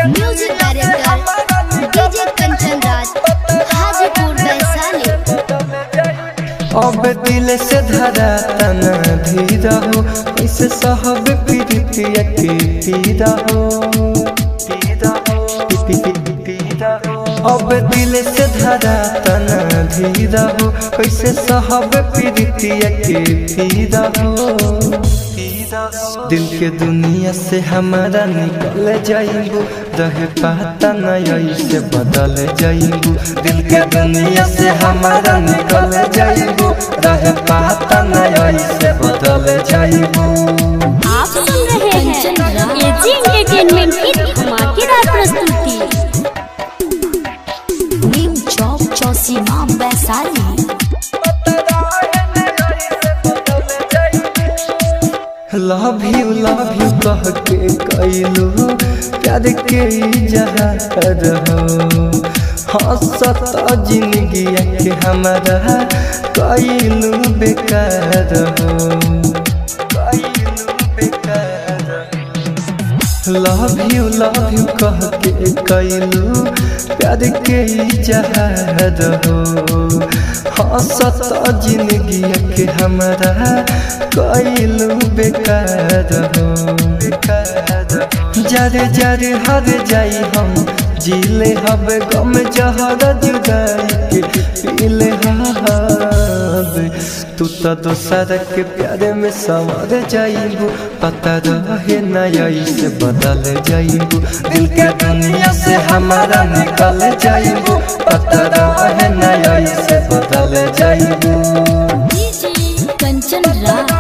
Music director DJ Kanchan Raj, Hajipur Vaishali. अब दिल से धरा तना धीरा हो, इसे सहब प्रीतिया के पीरा हो। अब दिल से धरा तना धीरा हो, कैसे सहब प्रीतिया के पीरा हो। दिल के दुनिया से हमारा निकल जाइबू, रहे पाता नहीं से बदल जाइबू। दिल के दुनिया से हमारा निकल जाइबू, रहे पाता नहीं से बदल जाइबू। आप सुन रहे हैं एजी एंटरटेनमेंट की धमाकेदार प्रस्तुति। नीम चौक चौसीमा वैशाली। लव यू कह के कैलू प्यार के इजहार हो। हंसता जिंदगी के हमारा कैलू बेकार हो। लव यू कह के कैलू प्यार के इजहार हो। हंसता जिंदगी के हमारा कैलू बेकार हो। जारे जारे हर जाई हम जीले हब गम जहर जुदाई के पीले हब। तू तो दोसर के प्यारे में संवर जाइबू, पता रहे नया से बदल जाइबू। दिल के दुनिया से हमारा निकल जाइबू, पता रहे नया से बदल जाइबू। कंचन राज,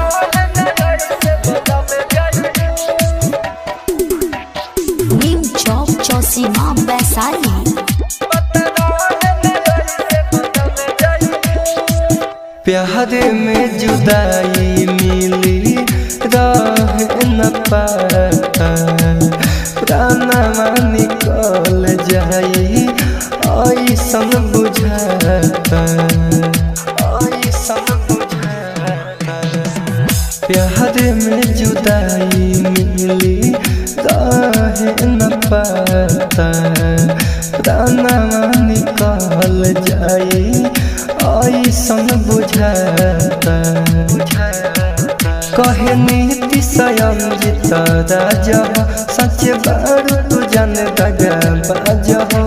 नीम चौक चौसीमा वैशाली। प्यार में जुदाई मिली रहे न पाता, प्राणवा निकल जाई ऐसन बुझाता। प्यार में जुदाई मिली रहे न पाता, प्राणवा निकल जाई ऐसन बुझाता। कहे नीति स्वयं जीत राजा, सच बारू तू जान दगा बाजा हो।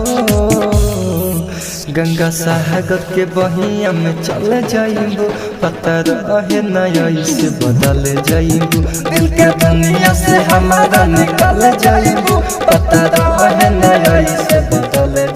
गंगा सागर के बहिया में चल जाइबू, पता रहे नया से बदल जाइबू। दिल के दुनिया से हमारा निकल जाइबू, पता रहे नया से बदल